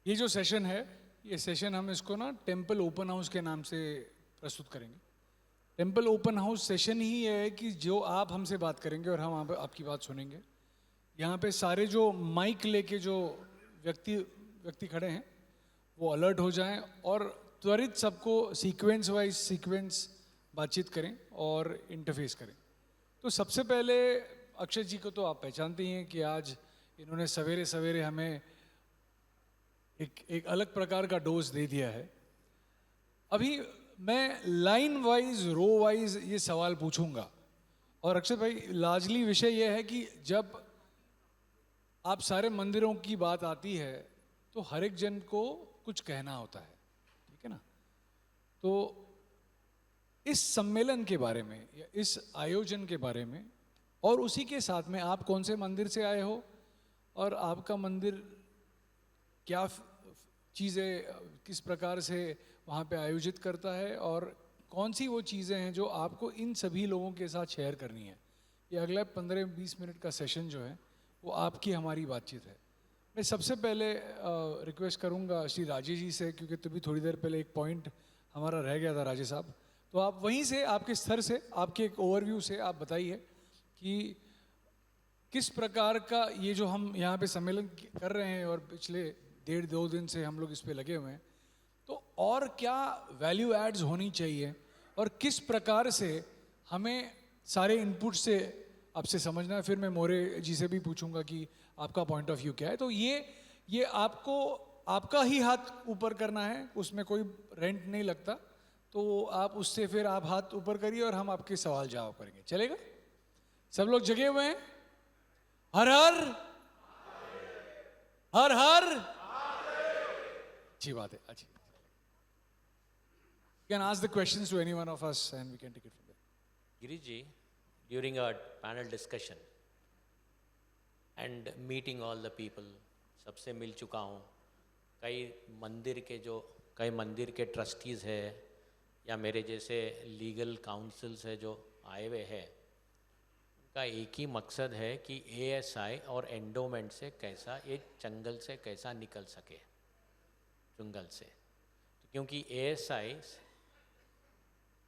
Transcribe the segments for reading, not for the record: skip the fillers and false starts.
ये जो सेशन है, ये सेशन हम इसको ना टेम्पल ओपन हाउस के नाम से प्रस्तुत करेंगे। टेम्पल ओपन हाउस सेशन ही ये है कि जो आप हमसे बात करेंगे और हम आपकी बात सुनेंगे। यहाँ पे सारे जो माइक लेके जो व्यक्ति व्यक्ति खड़े हैं वो अलर्ट हो जाएं और त्वरित सबको सीक्वेंस बातचीत करें और इंटरफेस करें। तो सबसे पहले अक्षय जी को तो आप पहचानते ही हैं कि आज इन्होंने सवेरे सवेरे हमें एक अलग प्रकार का डोज दे दिया है। अभी मैं लाइन वाइज रो वाइज ये सवाल पूछूंगा और अक्षय भाई लार्जली विषय ये है कि जब आप सारे मंदिरों की बात आती है तो हर एक जन को कुछ कहना होता है, ठीक है ना। तो इस सम्मेलन के बारे में या इस आयोजन के बारे में और उसी के साथ में आप कौन से मंदिर से आए हो और आपका मंदिर क्या चीज़ें किस प्रकार से वहाँ पे आयोजित करता है और कौन सी वो चीज़ें हैं जो आपको इन सभी लोगों के साथ शेयर करनी है। ये अगला 15-20 मिनट का सेशन जो है वो आपकी हमारी बातचीत है। मैं सबसे पहले रिक्वेस्ट करूँगा श्री राजेश जी से, क्योंकि तभी थोड़ी देर पहले एक पॉइंट हमारा रह गया था राजेश साहब, तो आप वहीं से आपके स्तर से आपके एक ओवरव्यू से आप बताइए कि किस प्रकार का ये जो हम यहाँ पे सम्मेलन कर रहे हैं और पिछले 1.5-2 दिन से हम लोग इस पे लगे हुए हैं, तो और क्या वैल्यू एड्स होनी चाहिए और किस प्रकार से हमें सारे इनपुट से आपसे समझना है। फिर मैं मोरे जी से भी पूछूंगा कि आपका पॉइंट ऑफ व्यू क्या है। तो ये आपको आपका ही हाथ ऊपर करना है, उसमें कोई रेंट नहीं लगता, तो आप उससे फिर आप हाथ ऊपर करिए और हम आपके सवाल जवाब करेंगे, चलेगा? सब लोग जगे हुए हैं? हर हर हर हर अच्छी बात है, अच्छी। You can ask the questions to any one of us and we can take it from there. Girish ji, during our panel discussion and meeting all the people, सबसे मिल चुका हूँ। कई मंदिर के ट्रस्टीज़ है या मेरे जैसे लीगल काउंसिल्स है जो आए हुए हैं, उनका एक ही मकसद है कि एएसआई और एंडोमेंट से कैसा एक जंगल से कैसा निकल सके, जंगल से। क्योंकि ASI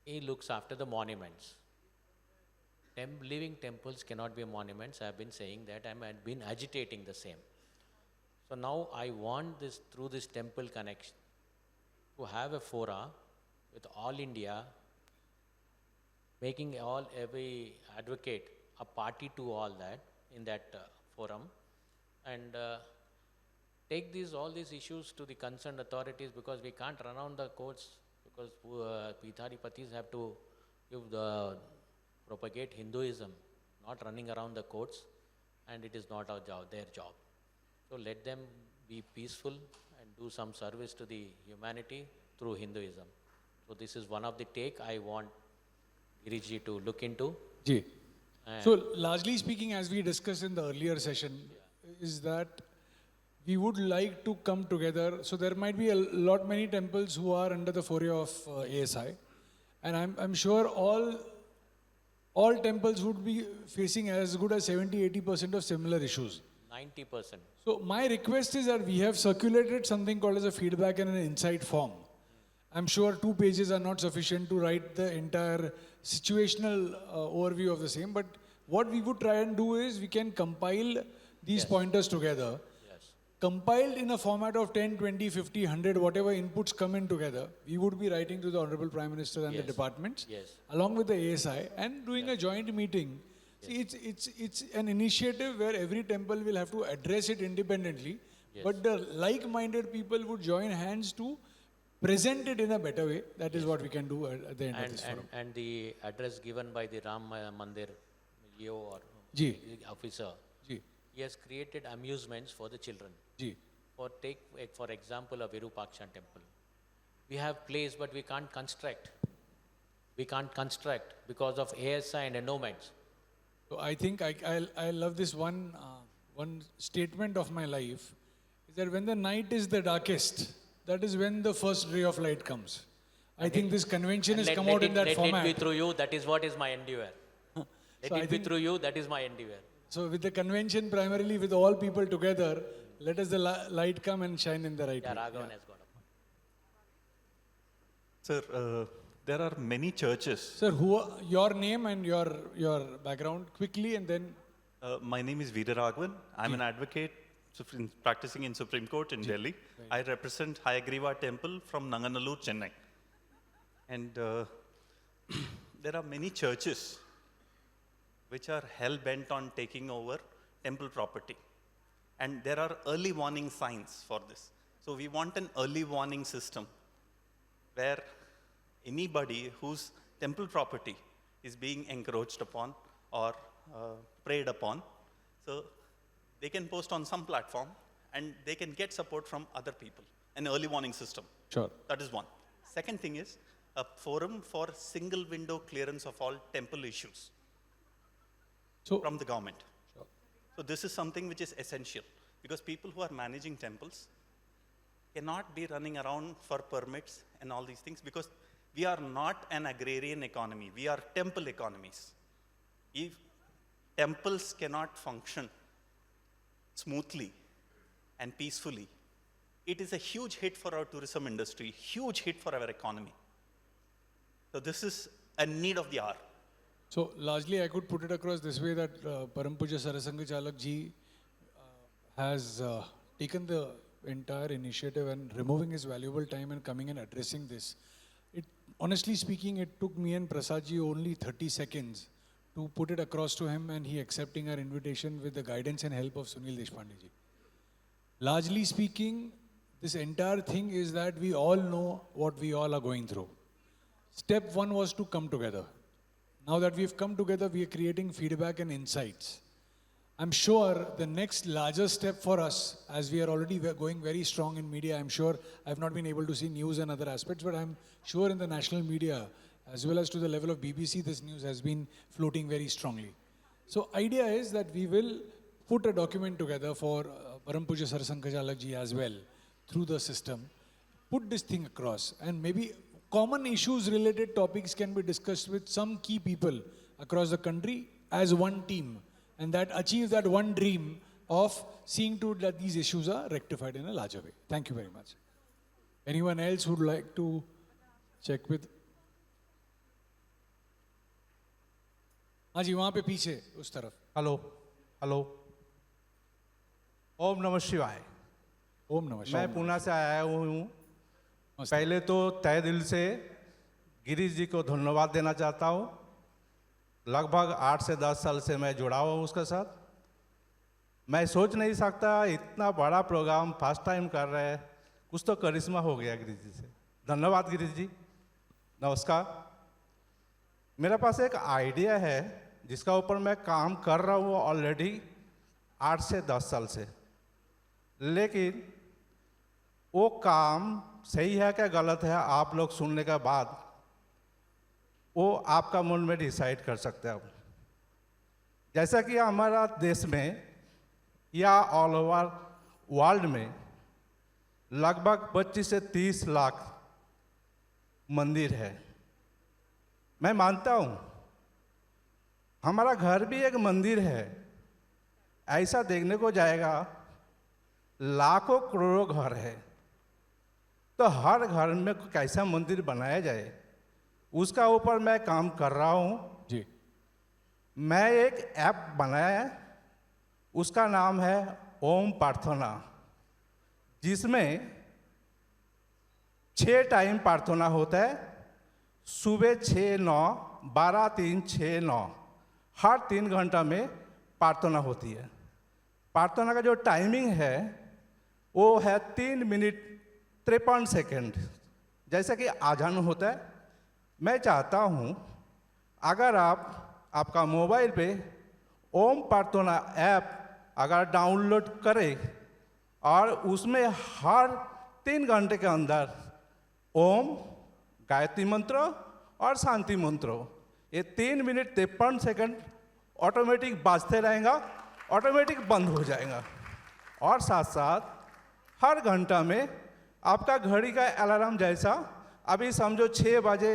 he looks after the monuments. Living temples cannot be monuments. I have been saying that. I have been agitating the same. So now I want this, through this temple connection, to have a fora with all India, making every advocate a party to all that in that forum, and take all these issues to the concerned authorities, because we can't run around the courts, because Pitharipatis have to propagate Hinduism, not running around the courts, and it is not their job. So let them be peaceful and do some service to the humanity through Hinduism. So this is one of the take I want Girish ji to look into. Ji. So largely speaking, as we discussed in the earlier session, is that we would like to come together. So there might be many temples who are under the foray of ASI, and I'm sure all temples would be facing as good as 70-80% of similar issues. 90%. So my request is that we have circulated something called as a feedback and an insight form. I'm sure 2 pages are not sufficient to write the entire situational overview of the same, but what we would try and do is we can compile these pointers together, compiled in a format of 10, 20, 50, 100, whatever inputs come in together. We would be writing to the Honorable Prime Minister and the departments, along with the ASI, and doing a joint meeting. See, it's an initiative where every temple will have to address it independently, but the like-minded people would join hands to present it in a better way. That is what we can do at the end of this forum. And the address given by the Ram Mandir EO or officer, he has created amusements for the children. For example, a Virupaksha temple. We have place, but we can't construct. We can't construct because of ASI and endowments. So I think I love this one statement of my life, is that when the night is the darkest, that is when the first ray of light comes. I think this convention has come out in that format. Let it be through you, that is what is my endeavor. Let it be through you, that is my endeavor. So with the convention primarily with all people together, let us the light come and shine in the right Yeah, way. Raghavan has got a point. Sir, there are many churches. Sir, your name and your background quickly, and then My name is Veera Raghavan. I'm an advocate practicing in Supreme Court in Delhi. I represent Hayagriva Temple from Nanganallur, Chennai. And there are many churches which are hell-bent on taking over temple property. And there are early warning signs for this. So we want an early warning system where anybody whose temple property is being encroached upon or preyed upon, so they can post on some platform and they can get support from other people, an early warning system. sure. That is one. Second thing is a forum for single window clearance of all temple issues So from the government. Sure. So this is something which is essential because people who are managing temples cannot be running around for permits and all these things because we are not an agrarian economy. We are temple economies. If temples cannot function smoothly and peacefully, it is a huge hit for our tourism industry, huge hit for our economy. So this is a need of the hour. So largely, I could put it across this way that Param Puja Sarasanga Chalak ji has taken the entire initiative and removing his valuable time and coming and addressing this. Honestly speaking, it took me and Prasad ji only 30 seconds to put it across to him, and he accepting our invitation with the guidance and help of Sunil Deshpande ji. Largely speaking, this entire thing is that we all know what we all are going through. Step one was to come together. Now that we've come together, we are creating feedback and insights. I'm sure the next larger step for us, as we are already going very strong in media, I'm sure I've not been able to see news and other aspects, but I'm sure in the national media, as well as to the level of BBC, this news has been floating very strongly. So idea is that we will put a document together for Param Puja Sarasanga Chalak ji as well, through the system, put this thing across, and maybe common issues related topics can be discussed with some key people across the country as one team, and that achieve that one dream of seeing to that these issues are rectified in a larger way. Thank you very much. Anyone else would like to check with? हाँ जी, वहाँ पे पीछे उस तरफ. Hello hello ओम नमः शिवाय। ओम नमः मैं शिवाय. पुणे से आया हूँ। नमस्ते. पहले तो तहे दिल से गिरीश जी को धन्यवाद देना चाहता हूँ। लगभग 8 से 10 साल से मैं जुड़ा हुआ हूँ उसके साथ। मैं सोच नहीं सकता इतना बड़ा प्रोग्राम फर्स्ट टाइम कर रहे हैं, कुछ तो करिश्मा हो गया गिरीश जी से। धन्यवाद गिरीश जी, नमस्कार। मेरे पास एक आइडिया है जिसका ऊपर मैं काम कर रहा हूँ ऑलरेडी 8 से 10 साल से, लेकिन वो काम सही है क्या गलत है आप लोग सुनने के बाद वो आपका मन में डिसाइड कर सकते हैं। जैसा कि हमारा देश में या ऑल ओवर वर्ल्ड में लगभग 25 से 30 लाख मंदिर है। मैं मानता हूँ हमारा घर भी एक मंदिर है। ऐसा देखने को जाएगा लाखों करोड़ों घर है, तो हर घर में कैसा मंदिर बनाया जाए उसका ऊपर मैं काम कर रहा हूँ जी। मैं एक ऐप बनाया है, उसका नाम है ओम प्रार्थना, जिसमें 6 टाइम प्रार्थना होता है। सुबह 6-9, 12-3-6-9, हर 3 घंटा में प्रार्थना होती है। प्रार्थना का जो टाइमिंग है वो है 3 मिनट 53 सेकंड, जैसा कि आजान होता है। मैं चाहता हूँ अगर आपका मोबाइल पे ओम प्रार्थना ऐप अगर डाउनलोड करें और उसमें हर 3 घंटे के अंदर ओम, गायत्री मंत्र और शांति मंत्र, ये 3 मिनट 53 सेकंड ऑटोमेटिक बाजते रहेगा, ऑटोमेटिक बंद हो जाएगा। और साथ साथ हर घंटा में आपका घड़ी का अलार्म जैसा, अभी समझो 6 बजे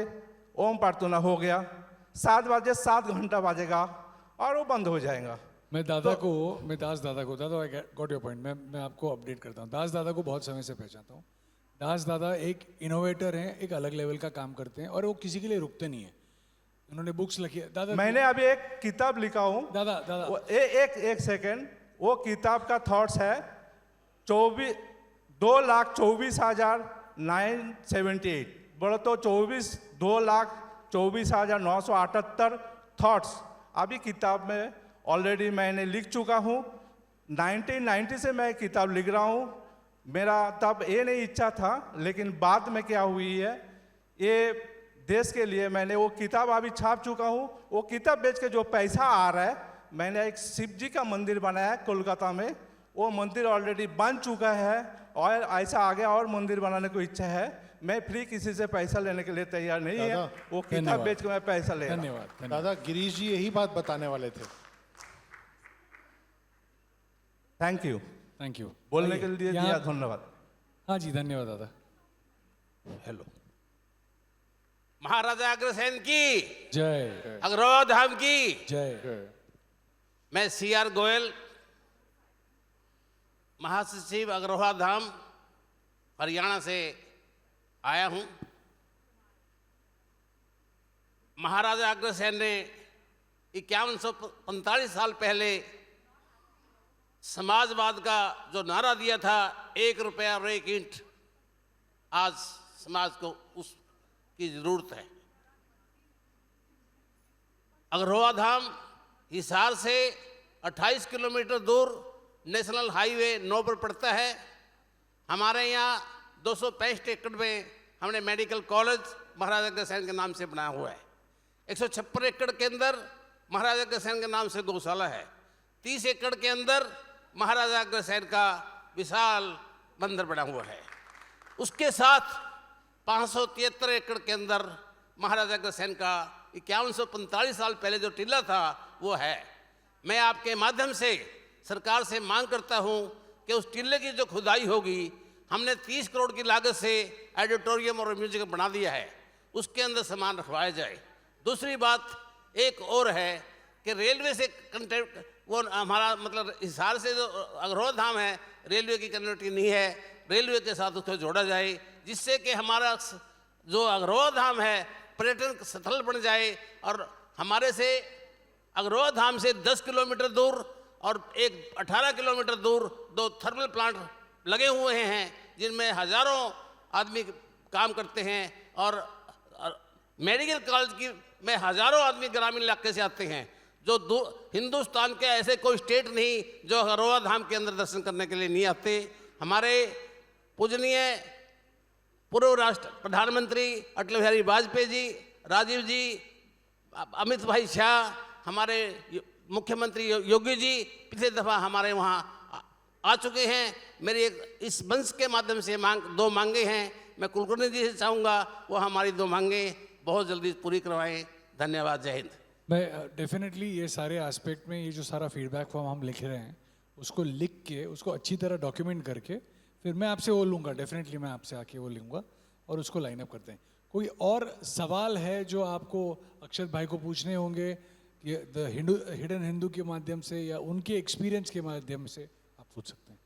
ओम प्रार्थना हो गया, 7 बजे 7 घंटा बाजेगा और वो बंद हो जाएगा। मैं दास दादा को दादा आई गॉट योर पॉइंट। मैं आपको अपडेट करता हूँ। दास दादा को बहुत समय से पहचानता हूँ। दास दादा एक इनोवेटर हैं, एक अलग लेवल का काम करते हैं और वो किसी के लिए रुकते नहीं है। उन्होंने बुक्स लिखी है। दादा मैंने अभी एक किताब लिखा हूँ। दादा एक सेकेंड, वो किताब का थॉट्स है 2,24,978, बोलो तो 2,24,978 थॉट्स अभी किताब में ऑलरेडी मैंने लिख चुका हूँ। 1990 से मैं किताब लिख रहा हूँ। मेरा तब ये नहीं इच्छा था, लेकिन बाद में क्या हुई है, ये देश के लिए मैंने वो किताब अभी छाप चुका हूँ। वो किताब बेच के जो पैसा आ रहा है, मैंने एक शिव जी का मंदिर बनाया है कोलकाता में। वो मंदिर ऑलरेडी बन चुका है और ऐसा आगे और मंदिर बनाने को इच्छा है। मैं फ्री किसी से पैसा लेने के लिए तैयार नहीं है। वो किताब बेच के मैं पैसा ले रहा हूं। धन्यवाद। दादा गिरीश जी यही बात बताने वाले थे। थैंक यू बोलने के लिए दिया, धन्यवाद। हाँ जी, धन्यवाद दादा। हेलो। महाराजा अग्रसेन की जय, अग्रवा धाम की जय। मैं CR गोयल, महासचिव अग्रवा धाम हरियाणा से आया हूं। महाराजा अग्रसेन ने 5145 साल पहले समाजवाद का जो नारा दिया था, 1 रुपया और 1 ईंट, आज समाज को उसकी जरूरत है। अग्रवा धाम हिसार से 28 किलोमीटर दूर नेशनल हाईवे 9 पर पड़ता है। हमारे यहाँ 265 एकड़ में हमने मेडिकल कॉलेज महाराजा अग्रसेन के नाम से बनाया हुआ है। 156 एकड़ के अंदर महाराजा अग्रसेन के नाम से गौशाला है। 30 एकड़ के अंदर महाराजा अग्रसेन का विशाल मंदिर बना हुआ है। उसके साथ 573 एकड़ के अंदर महाराजा अग्रसेन का 5145 साल पहले जो टीला था वो है। मैं आपके माध्यम से सरकार से मांग करता हूं कि उस टीले की जो खुदाई होगी, हमने 30 करोड़ की लागत से ऑडिटोरियम और म्यूजियम बना दिया है, उसके अंदर सामान रखवाया जाए। दूसरी बात एक और है कि रेलवे से कंटेक्ट, वो हमारा मतलब हिसार से जो अग्रवा धाम है, रेलवे की कनेक्टिविटी नहीं है, रेलवे के साथ उसको जोड़ा जाए, जिससे कि हमारा जो अग्रवा धाम है पर्यटन स्थल बन जाए। और हमारे से अग्रवा धाम से 10 किलोमीटर दूर और एक 18 किलोमीटर दूर 2 थर्मल प्लांट लगे हुए हैं, जिनमें हजारों आदमी काम करते हैं। और मेडिकल कॉलेज की में हजारों आदमी ग्रामीण इलाके से आते हैं। जो हिंदुस्तान के ऐसे कोई स्टेट नहीं जो अग्रवा धाम के अंदर दर्शन करने के लिए नहीं आते। हमारे पूजनीय पूर्व राष्ट्र प्रधानमंत्री अटल बिहारी वाजपेयी जी, राजीव जी, अमित भाई शाह, हमारे मुख्यमंत्री योगी जी पिछले दफ़ा हमारे वहाँ आ चुके हैं। मेरी एक इस मंच के माध्यम से 2 मांगे हैं। मैं कुलकर्णी जी से चाहूँगा वो हमारी 2 मांगे बहुत जल्दी पूरी करवाएं। धन्यवाद। जय हिंद। मैं डेफिनेटली ये सारे एस्पेक्ट में ये जो सारा फीडबैक फॉर्म हम लिख रहे हैं उसको लिख के उसको अच्छी तरह डॉक्यूमेंट करके फिर मैं आपसे वो लूँगा। डेफिनेटली मैं आपसे आके वो लूँगा और उसको लाइन अप करते हैं। कोई और सवाल है जो आपको अक्षत भाई को पूछने होंगे, द हिडन हिंदू के माध्यम से या उनके एक्सपीरियंस के माध्यम से आप पूछ सकते हैं।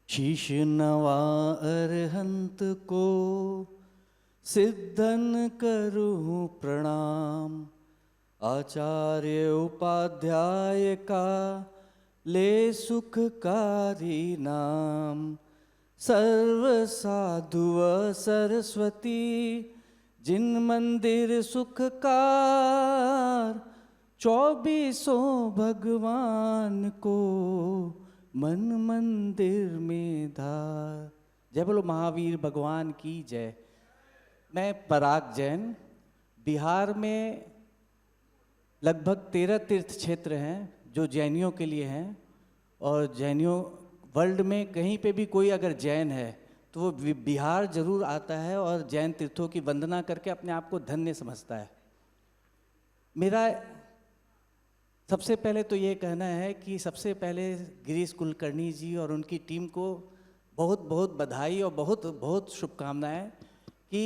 शीश नवा अरहंत को सिद्धन करूं प्रणाम, आचार्य उपाध्याय का ले सुखकारी नाम। सर्व साधु व सरस्वती जिन मंदिर सुखकार, 24 भगवान को मन मंदिर में धार। जय बोलो महावीर भगवान की जय। मैं पराग जैन। बिहार में लगभग 13 तीर्थ क्षेत्र हैं जो जैनियों के लिए हैं, और जैनियों वर्ल्ड में कहीं पे भी कोई अगर जैन है तो वो बिहार जरूर आता है और जैन तीर्थों की वंदना करके अपने आप को धन्य समझता है। मेरा सबसे पहले तो ये कहना है कि सबसे पहले गिरीश कुलकर्णी जी और उनकी टीम को बहुत बहुत बधाई और बहुत बहुत शुभकामनाएं कि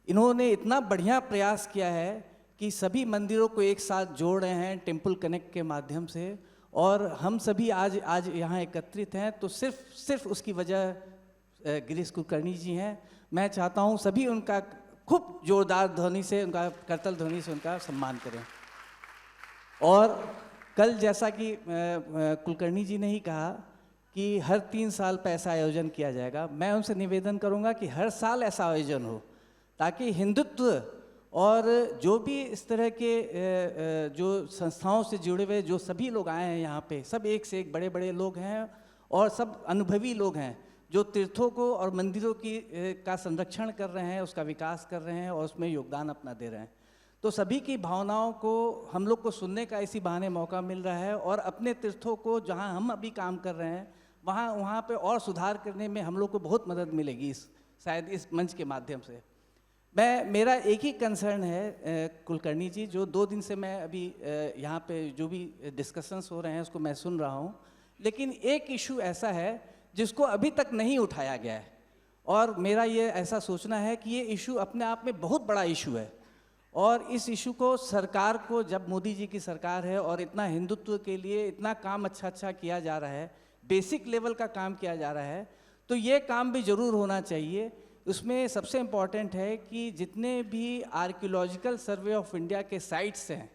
इन्होंने इतना बढ़िया प्रयास किया है कि सभी मंदिरों को एक साथ जोड़ रहे हैं टेम्पल कनेक्ट के माध्यम से, और हम सभी आज यहाँ एकत्रित हैं तो सिर्फ उसकी वजह गिरीश कुलकर्णी जी हैं। मैं चाहता हूँ सभी उनका खूब जोरदार ध्वनि से, उनका करतल ध्वनि से उनका सम्मान करें। और कल जैसा कि कुलकर्णी जी ने ही कहा कि हर 3 साल पर ऐसा आयोजन किया जाएगा, मैं उनसे निवेदन करूंगा कि हर साल ऐसा आयोजन हो, ताकि हिंदुत्व और जो भी इस तरह के जो संस्थाओं से जुड़े हुए जो सभी लोग आए हैं यहाँ पे, सब एक से एक बड़े बड़े लोग हैं और सब अनुभवी लोग हैं जो तीर्थों को और मंदिरों का संरक्षण कर रहे हैं, उसका विकास कर रहे हैं और उसमें योगदान अपना दे रहे हैं। तो सभी की भावनाओं को हम लोग को सुनने का इसी बहाने मौका मिल रहा है, और अपने तीर्थों को जहाँ हम अभी काम कर रहे हैं वहाँ पे और सुधार करने में हम लोग को बहुत मदद मिलेगी शायद इस मंच के माध्यम से। मेरा एक ही कंसर्न है कुलकर्णी जी, जो 2 दिन से मैं अभी यहाँ पे जो भी डिस्कशंस हो रहे हैं उसको मैं सुन रहा हूँ, लेकिन एक इशू ऐसा है जिसको अभी तक नहीं उठाया गया है, और मेरा ये ऐसा सोचना है कि ये इशू अपने आप में बहुत बड़ा इशू है, और इस इशू को सरकार को, जब मोदी जी की सरकार है और इतना हिंदुत्व के लिए इतना काम अच्छा किया जा रहा है, बेसिक लेवल का काम किया जा रहा है, तो ये काम भी ज़रूर होना चाहिए। उसमें सबसे इम्पॉर्टेंट है कि जितने भी आर्कियोलॉजिकल सर्वे ऑफ इंडिया के साइट्स हैं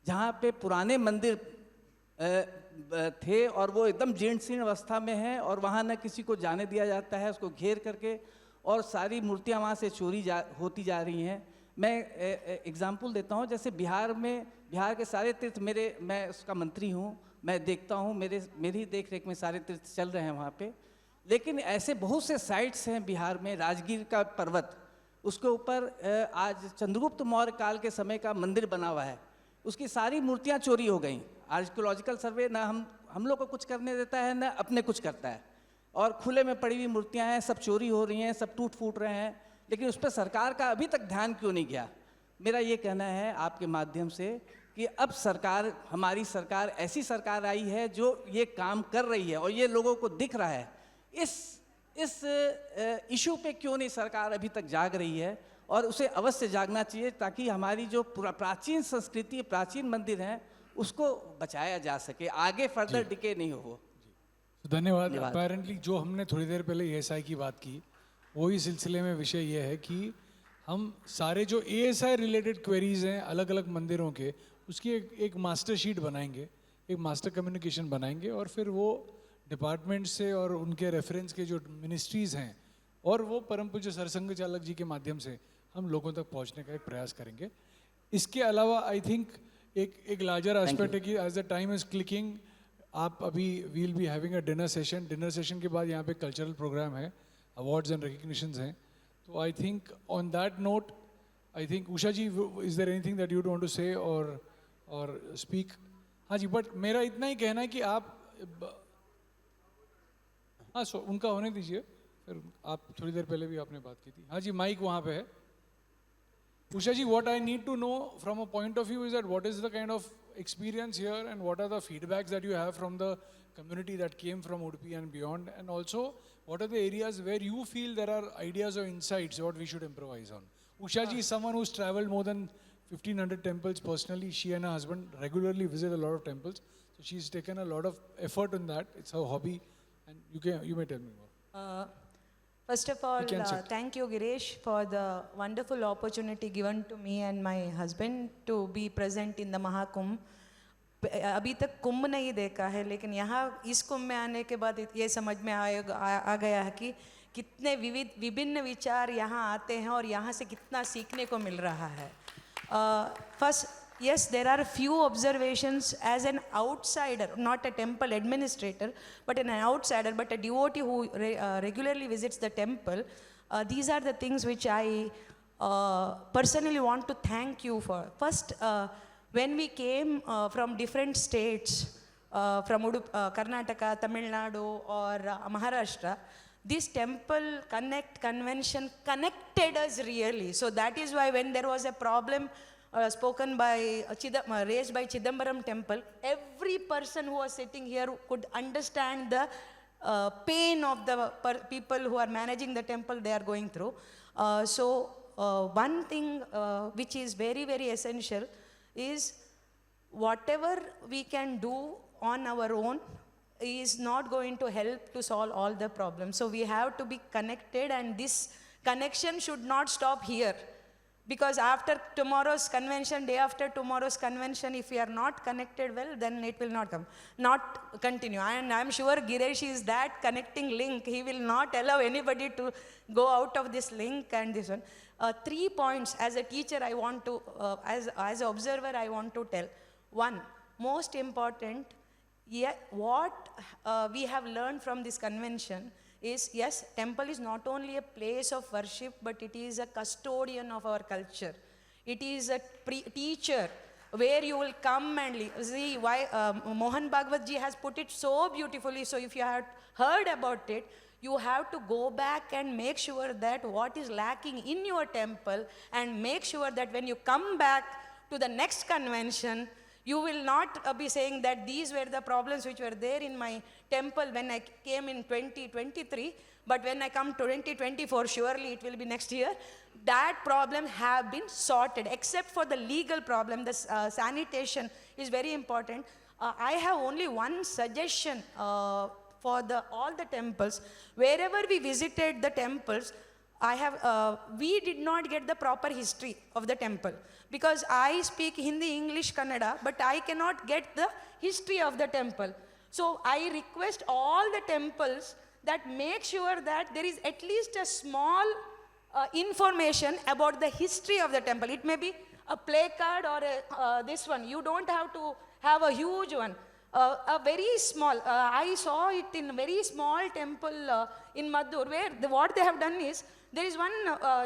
जहाँ पे पुराने मंदिर थे और वो एकदम जीर्ण शीर्ण अवस्था में है और वहाँ न किसी को जाने दिया जाता है, उसको घेर करके, और सारी मूर्तियाँ वहाँ से चोरी होती जा रही हैं। मैं एग्जाम्पल देता हूँ, जैसे बिहार के सारे तीर्थ मैं उसका मंत्री हूँ, मैं देखता हूँ, मेरी देख रेख में सारे तीर्थ चल रहे हैं वहाँ पे, लेकिन ऐसे बहुत से साइट्स हैं बिहार में। राजगीर का पर्वत, उसके ऊपर आज चंद्रगुप्त मौर्य काल के समय का मंदिर बना हुआ है, उसकी सारी मूर्तियाँ चोरी हो गई। आर्कियोलॉजिकल सर्वे ना हम लोग को कुछ करने देता है, ना अपने कुछ करता है, और खुले में पड़ी हुई मूर्तियाँ हैं, सब चोरी हो रही हैं, सब टूट फूट रहे हैं, लेकिन उस पर सरकार का अभी तक ध्यान क्यों नहीं गया। मेरा ये कहना है आपके माध्यम से कि अब हमारी सरकार ऐसी सरकार आई है जो ये काम कर रही है और ये लोगों को दिख रहा है। इस इशू पे क्यों नहीं सरकार अभी तक जाग रही है, और उसे अवश्य जागना चाहिए, ताकि हमारी जो प्राचीन संस्कृति, प्राचीन मंदिर हैं, उसको बचाया जा सके, आगे फर्दर डिके नहीं हो। धन्यवाद। अपेरेंटली जो हमने थोड़ी देर पहले ASI की बात की, वही सिलसिले में विषय ये है कि हम सारे जो ASI रिलेटेड क्वेरीज हैं अलग अलग मंदिरों के, उसकी एक मास्टर शीट बनाएंगे, एक मास्टर कम्युनिकेशन बनाएंगे, और फिर वो डिपार्टमेंट से और उनके रेफरेंस के जो मिनिस्ट्रीज़ हैं और वो परम पूज्य सरसंघ चालक जी के माध्यम से हम लोगों तक पहुंचने का एक प्रयास करेंगे। इसके अलावा आई थिंक एक लार्जर एस्पेक्ट है कि as the time is clicking, आप अभी will be having a dinner session के बाद यहाँ पे कल्चरल प्रोग्राम है, अवार्ड्स एंड रिकग्निशंस हैं। तो I think on that note, I think Usha ji, is there anything that you want to say और स्पीक? हाँ जी, बट मेरा इतना ही कहना है कि आप हाँ उनका होने दीजिए, फिर आप थोड़ी देर पहले भी आपने बात की थी। हाँ जी, माइक वहाँ पे है। Usha ji, what I need to know from a point of view is that what is the kind of experience here and what are the feedbacks that you have from the community that came from Udupi and beyond, and also what are the areas where you feel there are ideas or insights what we should improvise on. Usha ji is someone who's traveled more than 1500 temples personally. She and her husband regularly visit a lot of temples, so she's taken a lot of effort in that. It's her hobby, and you may tell me more. First of all, can sit. thank you, Girish, for the wonderful opportunity given to me and my husband to be present in the Mahakumbh. अभी तक कुंभ नहीं देखा है, लेकिन यहाँ इस कुंभ में आने के बाद ये समझ में आ गया है कि कितने विभिन्न विचार यहाँ आते हैं और यहाँ से कितना सीखने को मिल रहा है. First, yes, there are few observations as an outsider, not a temple administrator, but an outsider, but a devotee who regularly visits the temple. These are the things which I personally want to thank you for. First, when we came from different states, from Karnataka, Tamil Nadu or Maharashtra, this temple convention connected us really. So that is why when there was a problem spoken by raised by Chidambaram temple, every person who was sitting here could understand the pain of the people who are managing the temple they are going through. So one thing which is very, very essential is whatever we can do on our own is not going to help to solve all the problems. So we have to be connected, and this connection should not stop here. Because after tomorrow's convention, day after tomorrow's convention, if we are not connected well, then it will not continue. And I'm sure Giresh is that connecting link. He will not allow anybody to go out of this link and this one. 3 points as a teacher I want to, as an observer I want to tell. One, most important, what we have learned from this convention is, yes, temple is not only a place of worship, but it is a custodian of our culture. It is a teacher where you will come and see why Mohan Bhagwat ji has put it so beautifully. So if you have heard about it, you have to go back and make sure that what is lacking in your temple, and make sure that when you come back to the next convention, you will not be saying that these were the problems which were there in my temple when I came in 2023, but when I come to 2024, surely it will be next year. That problem have been sorted, except for the legal problem. The sanitation is very important. I have only one suggestion for all the temples. Wherever we visited the temples, we did not get the proper history of the temple, because I speak Hindi, English, Kannada, but I cannot get the history of the temple. So I request all the temples that make sure that there is at least a small information about the history of the temple. It may be a placard or this one. You don't have to have a huge one. A very small, I saw it in a very small temple in Madhur, where what they have done is, there is one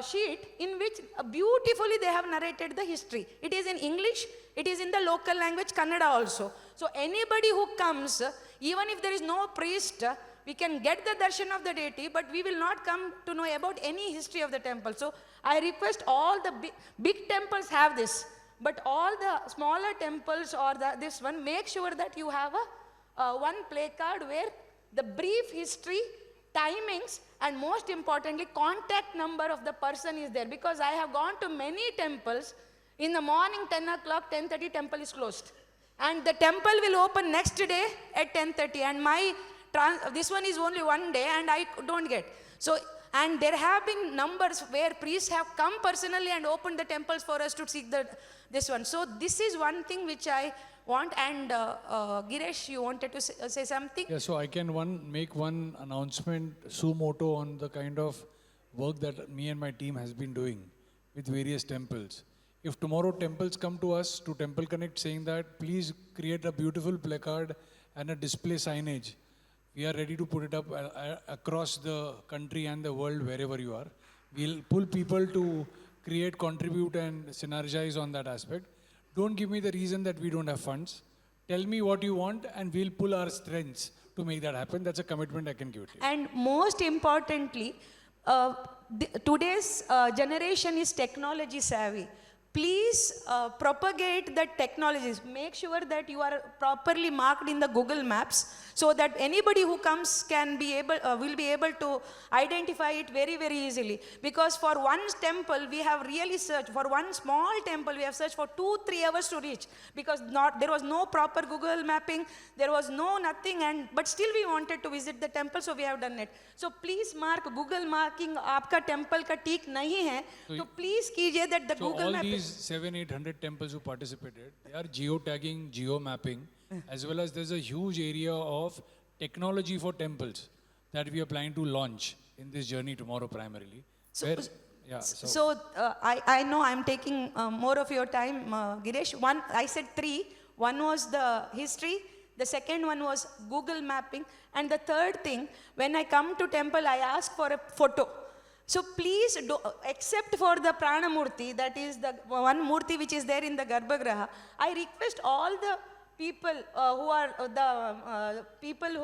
sheet in which beautifully they have narrated the history. It is in English, it is in the local language, Kannada also. So anybody who comes, even if there is no priest, we can get the darshan of the deity, but we will not come to know about any history of the temple. So I request all the big temples have this, but all the smaller temples or this one, make sure that you have one placard where the brief history, timings, and most importantly, contact number of the person is there. Because I have gone to many temples, in the morning 10 o'clock, 10:30 temple is closed. And the temple will open next day at 10:30, and this one is only one day and I don't get. So, and there have been numbers where priests have come personally and opened the temples for us to seek this one. So this is one thing which I want. And Giresh, you wanted to say something? Yeah, so I can make one announcement suo moto on the kind of work that me and my team has been doing with various temples. If tomorrow temples come to us, to Temple Connect, saying that please create a beautiful placard and a display signage, we are ready to put it up across the country and the world, wherever you are. We'll pull people to create, contribute, and synergize on that aspect. Don't give me the reason that we don't have funds. Tell me what you want, and we'll pull our strengths to make that happen. That's a commitment I can give to you. And most importantly, today's generation is technology savvy. Please propagate the technologies. Make sure that you are properly marked in the Google Maps, so that anybody who comes will be able to identify it very, very easily. Because for one temple, we have really searched. For one small temple, we have searched for 2-3 hours to reach, because there was no proper Google mapping, there was nothing, but still we wanted to visit the temple, so we have done it. So please mark Google marking. आपका temple का टिक नहीं है, तो please कीजिए that the Google map. 700-800 temples who participated, they are geotagging, geo-mapping, as well as there's a huge area of technology for temples that we are planning to launch in this journey tomorrow primarily. I know I'm taking more of your time, Giresh. I said 3. One was the history, the second one was Google mapping, and the third thing, when I come to temple, I ask for a photo. So please, except for the Prana Murti, that is the one Murti which is there in the Garbhagriha, I request all the people who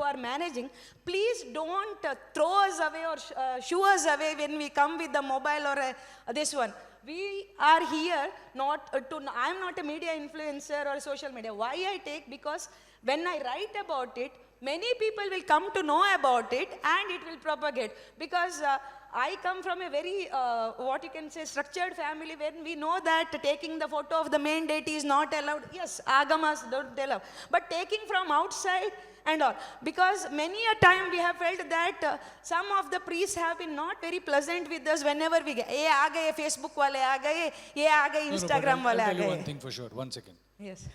are managing, please don't throw us away or shoo us away when we come with the mobile or this one. We are here I'm not a media influencer or social media. Why I take? Because when I write about it, many people will come to know about it and it will propagate. Because I come from a very, what you can say, structured family when we know that taking the photo of the main deity is not allowed. Yes, agamas don't allow. But taking from outside and all. Because many a time we have felt that some of the priests have been not very pleasant with us whenever we get, ye aa gaye, Facebook wale aa gaye, ye aa gaye, No, no, but Instagram I'll wale aa tell you one gaye. thing for sure. 1 second. Yes,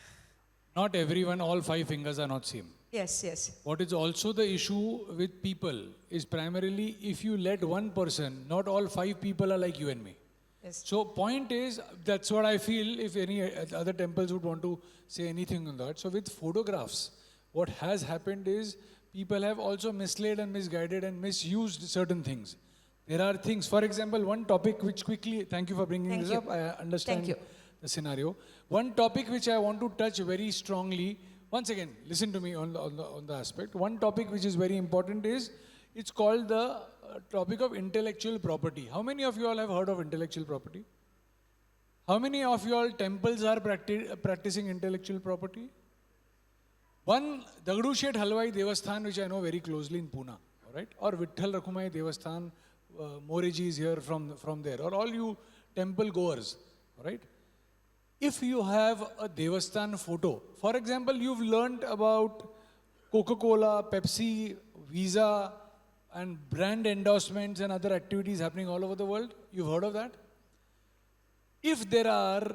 Not everyone, all 5 fingers are not same. yes, yes. What is also the issue with people is primarily if you let one person, not all 5 people are like you and me. Yes. So point is, that's what I feel, if any other temples would want to say anything on that. So with photographs, what has happened is people have also misled and misguided and misused certain things. There are things, for example, one topic which quickly, thank you for bringing Thank this you. up, I understand you. the scenario. One topic which I want to touch very strongly, once again, listen to me on the aspect. One topic which is very important is, it's called the topic of intellectual property. How many of you all have heard of intellectual property? How many of you all temples are practicing intellectual property? One, Dagdu Shet Halwai Devasthan, which I know very closely in Pune, all right? Or Vitthal Rakhumai Devasthan, Moreji is here from there, or all you temple goers, all right? If you have a Devasthan photo, for example, you've learned about Coca-Cola, Pepsi, Visa, and brand endorsements and other activities happening all over the world. You've heard of that? If there are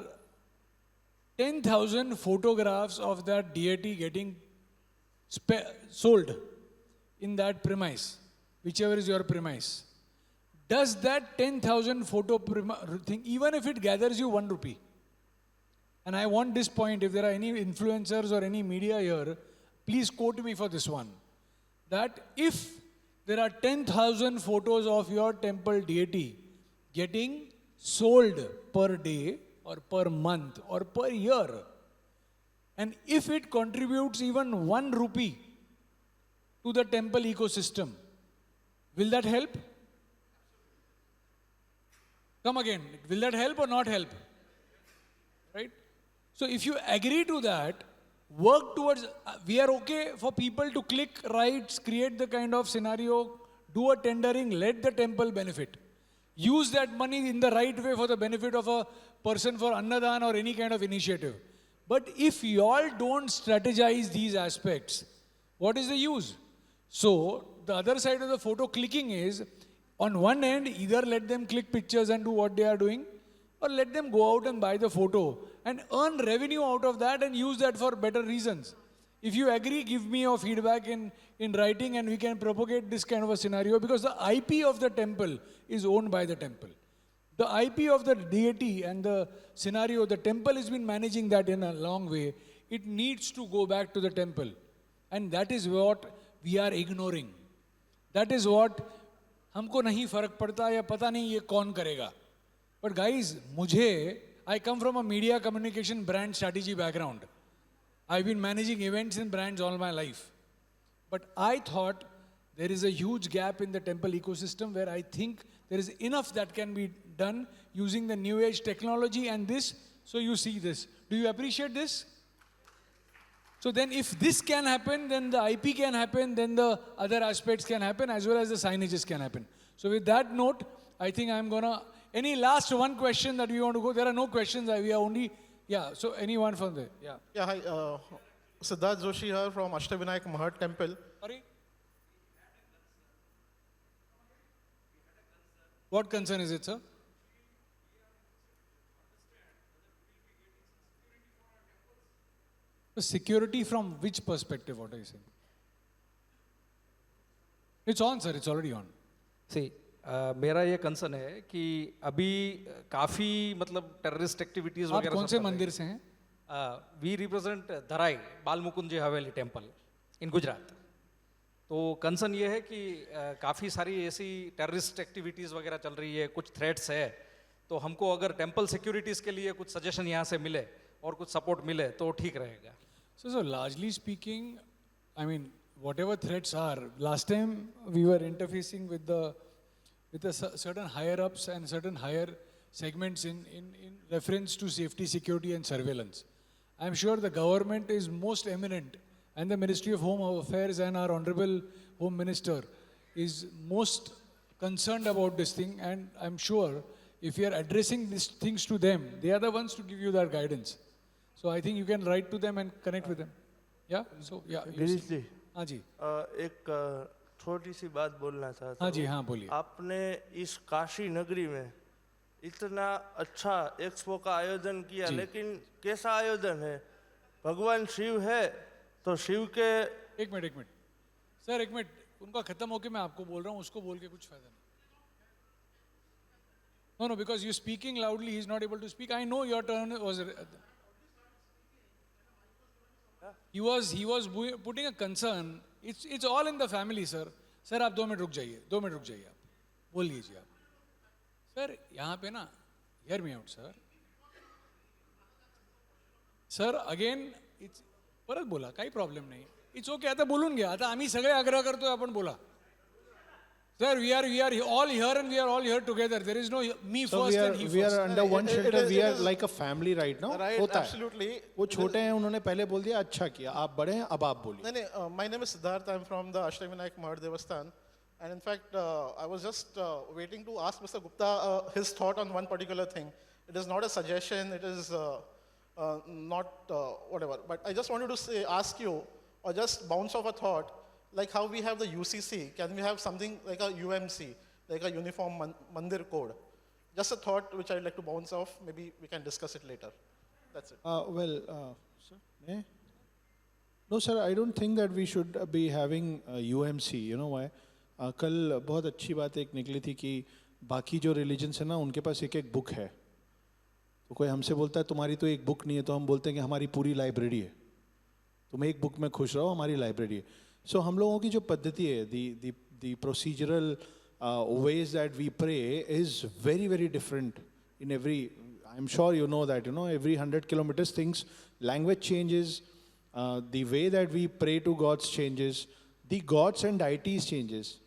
10,000 photographs of that deity getting sold in that premise, whichever is your premise, does that 10,000 photo thing, even if it gathers you 1 rupee, and I want this point, if there are any influencers or any media here, please quote me for this one, that if there are 10,000 photos of your temple deity getting sold per day or per month or per year, and if it contributes even 1 rupee to the temple ecosystem, will that help? Come again, will that help or not help? Right? So if you agree to that, work towards, we are okay for people to click rights, create the kind of scenario, do a tendering, let the temple benefit. Use that money in the right way for the benefit of a person for Annadan or any kind of initiative. But if you all don't strategize these aspects, what is the use? So the other side of the photo clicking is, on one end, either let them click pictures and do what they are doing, or let them go out and buy the photo and earn revenue out of that and use that for better reasons. If you agree, give me your feedback in writing and we can propagate this kind of a scenario, because the IP of the temple is owned by the temple. The IP of the deity and the scenario, the temple has been managing that in a long way. It needs to go back to the temple. And that is what we are ignoring. That is what हमको नहीं फर्क पड़ता या पता नहीं ये कौन करेगा. But guys, I come from a media communication brand strategy background. I've been managing events and brands all my life. But I thought there is a huge gap in the temple ecosystem where I think there is enough that can be done using the new age technology and this. So you see this. Do you appreciate this? So then if this can happen, then the IP can happen, then the other aspects can happen, as well as the signages can happen. So with that note, I think I'm gonna, any last one question that we want to go? There are no questions, we are only, yeah, so anyone from there, yeah. Yeah, hi. Siddharth Joshi here from Ashtavinayak Mahad Temple. Sorry? What concern is it, sir? The security from which perspective, what are you saying? It's on, sir, it's already on. सी मेरा ये concern है कि अभी काफ़ी मतलब terrorist activities आप वगैरह कौन से मंदिर से हैं? वी रिप्रेजेंट धराई बालमुकुंद जी हवेली टेम्पल इन गुजरात. तो कंसर्न ये है कि काफ़ी सारी ऐसी टेररिस्ट एक्टिविटीज़ वगैरह चल रही है, कुछ थ्रेट्स है, तो हमको अगर टेम्पल सिक्योरिटीज़ के लिए कुछ सजेशन यहाँ से मिले और कुछ सपोर्ट मिले तो ठीक रहेगा. So largely speaking, I mean, whatever threats are, last time we were interfacing with the certain higher ups and certain higher segments in reference to safety, security and surveillance. I'm sure the government is most eminent, and the Ministry of Home Affairs and our Honorable Home Minister is most concerned about this thing, and I'm sure if you are addressing these things to them, they are the ones to give you that guidance. So I think you can write to them and connect with them. Yeah. So yeah. Girish जी हाँ जी. एक छोटी सी बात बोलना चाहता हाँ जी, हूँ। हाँ, बोलिए. आपने इस काशी नगरी में इतना अच्छा एक्सपो का आयोजन किया, जी. लेकिन कैसा आयोजन है? भगवान शिव है तो शिव के एक मिनट सर, एक मिनट. उनका खत्म होके मैं आपको बोल रहा हूँ, उसको बोल के कुछ फायदा नहीं. No, because you're speaking loudly, he's not able to speak. I know your turn was. He was putting a concern. It's all in the family, sir. Sir आप 2 मिनट रुक जाइए, 2 मिनट रुक जाइए, आप बोल लीजिए आप. सर यहाँ पे ना, hear me out, sir. Sir again परत बोला, काही प्रॉब्लेम नाही. It's okay. आता बोलून घ्या. आता आम्ही सगळे आग्रह करतोय, आपण बोला. Sir, we are all here and we are all here together. There is no me So first and he we are first. under one shelter. we are like a family right now. Right, होता है. absolutely. वो छोटे हैं, उन्होंने पहले बोल दिया, अच्छा किया. आप बड़े हैं, अब आप बोलिए. No, no, my name is Siddharth. I'm from the Ashtavinayak Mahar Devasthan. And in fact, I was just waiting to ask Mr. Gupta his thought on one particular thing. It is not a suggestion, it is not whatever. But I just wanted to ask you, or just bounce off a thought, like how we have the UCC, can we have something like a UMC, like a Uniform Mandir Code? Just a thought which I'd like to bounce off. Maybe we can discuss it later. That's it. Sir, eh? No, sir, I don't think that we should be having UMC. You know why? कल बहुत अच्छी बात एक निकली थी कि बाकी जो रिलीजन्स है ना, उनके पास एक एक बुक है. तो कोई हमसे बोलता है तुम्हारी तो एक बुक नहीं है, तो हम बोलते हैं कि हमारी पूरी लाइब्रेरी है. तुम एक बुक में खुश रहो, हमारी लाइब्रेरी है. सो हम लोगों की जो पद्धति है, दी procedural ways that we pray is very, very different in every, I'm sure you know that, every 100 kilometers things, language changes, the way that we pray to gods changes, the gods and deities changes,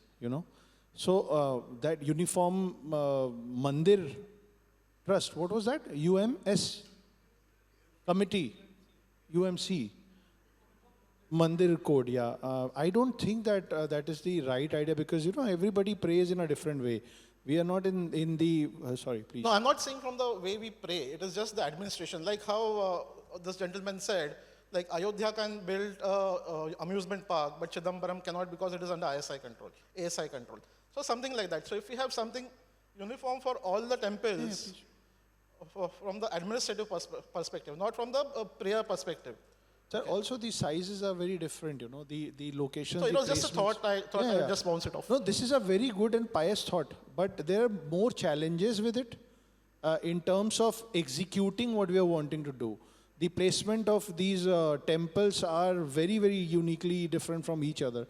So that Uniform Mandir Trust, what was that? UMS Committee, UMC. Mandir Code, yeah. I don't think that that is the right idea because, everybody prays in a different way. We are not in the, sorry, please. No, I'm not saying from the way we pray. It is just the administration. Like how this gentleman said, like Ayodhya can build a amusement park, but Chidambaram cannot because it is under ASI control. So something like that. So if we have something uniform for all the temples, from the administrative perspective, not from the prayer perspective. Sir, also the sizes are very different, the locations. So it the was just a placements. thought, I thought Yeah, I yeah. would just bounce it off. No, this is a very good and pious thought, but there are more challenges with it in terms of executing what we are wanting to do. The placement of these temples are very, very uniquely different from each other.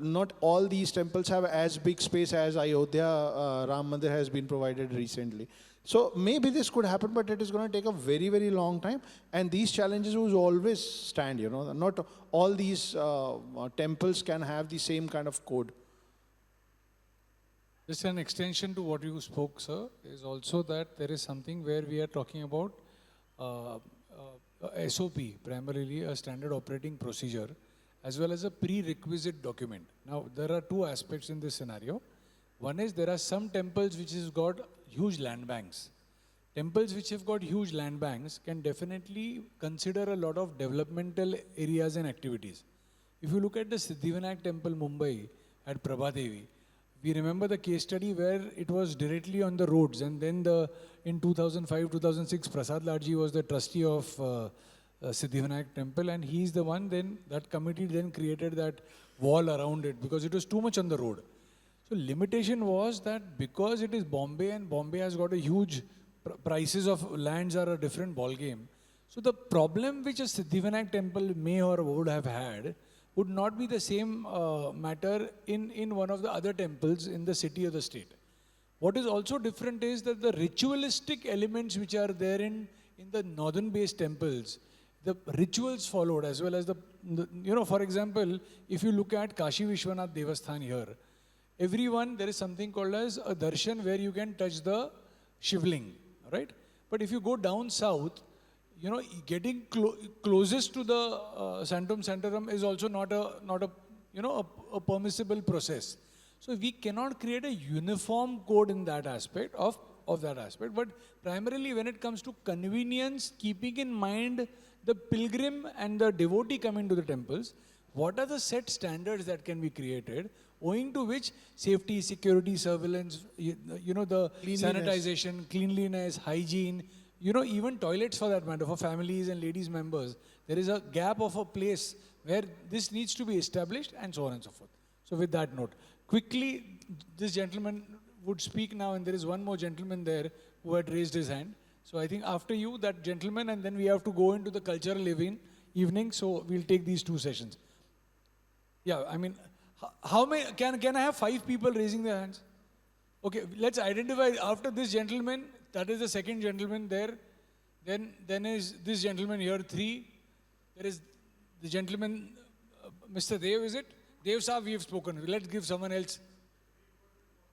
Not all these temples have as big space as Ayodhya Ram Mandir has been provided recently. So maybe this could happen, but it is going to take a very, very long time. And these challenges will always stand, Not all these temples can have the same kind of code. Just an extension to what you spoke, sir, is also that there is something where we are talking about SOP, primarily a standard operating procedure, as well as a prerequisite document. Now, there are two aspects in this scenario. One is there are some temples which has got huge land banks. Temples which have got huge land banks can definitely consider a lot of developmental areas and activities. If you look at the Siddhivinayak temple, Mumbai, at Prabhadevi, we remember the case study where it was directly on the roads, and then in 2005-2006, Prasad Larji was the trustee of Siddhivinayak temple, and he's the one, then that committee then created that wall around it because it was too much on the road. So limitation was that because it is Bombay and Bombay has got a huge prices of lands are a different ball game. So the problem which a Siddhivinayak temple may or would have had would not be the same matter in one of the other temples in the city or the state. What is also different is that the ritualistic elements which are there in the northern based temples, the rituals followed as well as for example, if you look at Kashi Vishwanath Devasthan here, everyone, there is something called as a darshan where you can touch the shivling, right? But if you go down south, getting closest to the Sanctum Sanctorum is also not a permissible process. So we cannot create a uniform code in that aspect of that aspect. But primarily when it comes to convenience, keeping in mind the pilgrim and the devotee coming to the temples, what are the set standards that can be created, owing to which safety, security, surveillance, you know, the sanitization, cleanliness, hygiene, you know, even toilets for that matter, for families and ladies members, there is a gap of a place where this needs to be established, and so on and so forth. So with that note, quickly, this gentleman would speak now, and there is one more gentleman there who had raised his hand. So I think after you, that gentleman, and then we have to go into the cultural evening, so we'll take these two sessions. Yeah, I mean, how many, can I have 5 people raising their hands? Okay, let's identify after this gentleman, that is the second gentleman there. Then is this gentleman here, 3. There is the gentleman, Mr. Dev, is it? Dev Saab, we have spoken. Let's give someone else.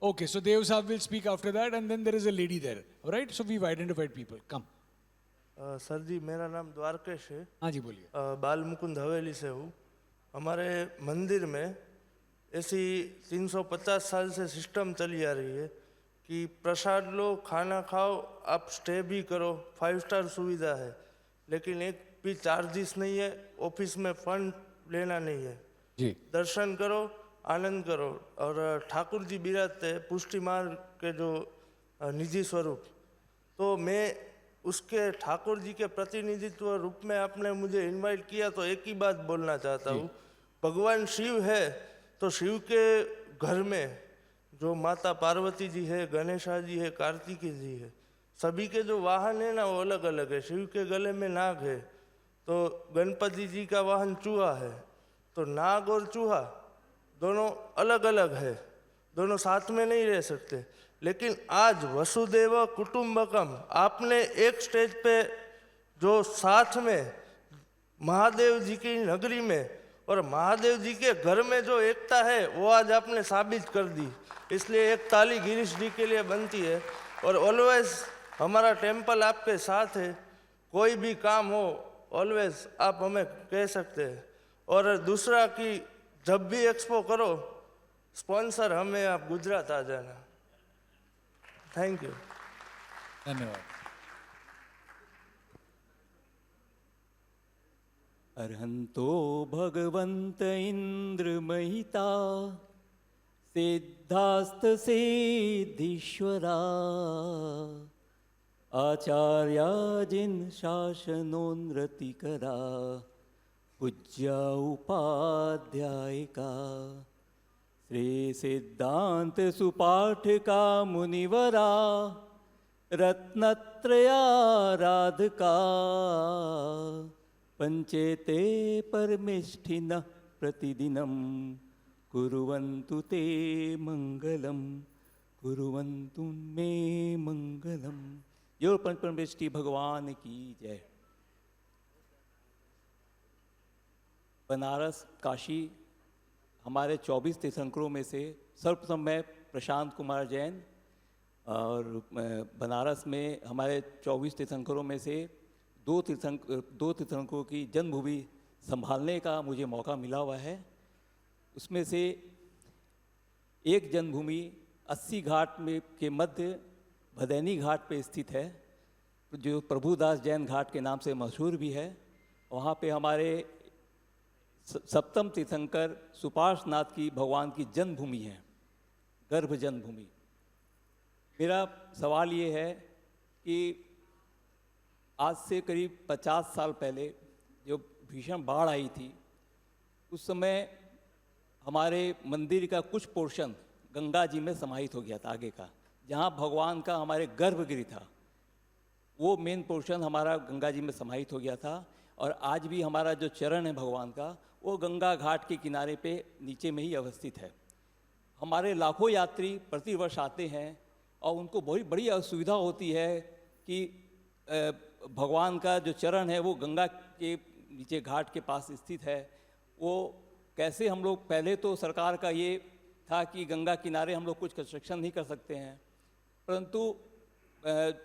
Okay, so Dev Saab will speak after that, and then there is a lady there. All right, so we've identified people. Come. Sir ji मेरा नाम द्वारकेश है. हाँ जी बोलिए. बाल मुकुंद हवेली से हूँ. हमारे मंदिर में ऐसी 350 साल से सिस्टम चली आ रही है कि प्रसाद लो, खाना खाओ, आप स्टे भी करो, 5 स्टार सुविधा है, लेकिन एक भी चार्जेस नहीं है, ऑफिस में फंड लेना नहीं है जी. दर्शन करो, आनंद करो. और ठाकुर जी बिराजते हैं पुष्टि मार्ग के जो निजी स्वरूप, तो मैं उसके ठाकुर जी के प्रतिनिधित्व रूप में आपने मुझे इनवाइट किया, तो एक ही बात बोलना चाहता हूँ. भगवान शिव है तो शिव के घर में जो माता पार्वती जी है, गणेशा जी है, कार्तिकी जी है, सभी के जो वाहन है ना वो अलग अलग है. शिव के गले में नाग है, तो गणपति जी का वाहन चूहा है. तो नाग और चूहा दोनों अलग अलग है, दोनों साथ में नहीं रह सकते. लेकिन आज वसुदेव कुटुंबकम आपने एक स्टेज पे जो साथ में महादेव जी की नगरी में और महादेव जी के घर में जो एकता है वो आज आपने साबित कर दी. इसलिए एक ताली गिरीश जी के लिए बनती है. और ऑलवेज हमारा टेम्पल आपके साथ है, कोई भी काम हो ऑलवेज आप हमें कह सकते हैं. और दूसरा कि जब भी एक्सपो करो स्पॉन्सर हमें आप गुजरात आ जाना. Thank you. धन्यवाद. अर्हन्तो भगवन्त इन्द्रमहिता सिद्धास्त सिद्धीश्वरा आचार्या जिन शासनोन्नतिकरा पूज्या उपाध्यायिका श्री सिद्धांत सुपाठिका मुनिवरा रत्नत्रयाराधका पंचेते परमेष्ठिनः प्रतिदिनं कुर्वन्तु ते मंगलम कुर्वन्तु मे मंगलम. यो परमेष्ठी भगवान की जय. बनारस, काशी हमारे 24 तीर्थंकरों में से सर्वप्रथम मैं प्रशांत कुमार जैन, और बनारस में हमारे 24 तीर्थंकरों में से दो तीर्थंकरों की जन्मभूमि संभालने का मुझे मौका मिला हुआ है. उसमें से एक जन्मभूमि 80 घाट में के मध्य भदैनी घाट पे स्थित है, जो प्रभुदास जैन घाट के नाम से मशहूर भी है. वहाँ पे हमारे सप्तम तीर्थंकर सुपार्श्वनाथ की भगवान की जन्मभूमि है, गर्भ जन्मभूमि. मेरा सवाल ये है कि आज से करीब 50 साल पहले जो भीषण बाढ़ आई थी, उस समय हमारे मंदिर का कुछ पोर्शन गंगा जी में समाहित हो गया था. आगे का जहाँ भगवान का हमारे गर्भगृह था, वो मेन पोर्शन हमारा गंगा जी में समाहित हो गया था. और आज भी हमारा जो चरण है भगवान का, वो गंगा घाट के किनारे पे नीचे में ही अवस्थित है. हमारे लाखों यात्री प्रतिवर्ष आते हैं और उनको बहुत बड़ी असुविधा होती है कि भगवान का जो चरण है वो गंगा के नीचे घाट के पास स्थित है. वो कैसे हम लोग, पहले तो सरकार का ये था कि गंगा किनारे हम लोग कुछ कंस्ट्रक्शन नहीं कर सकते हैं, परंतु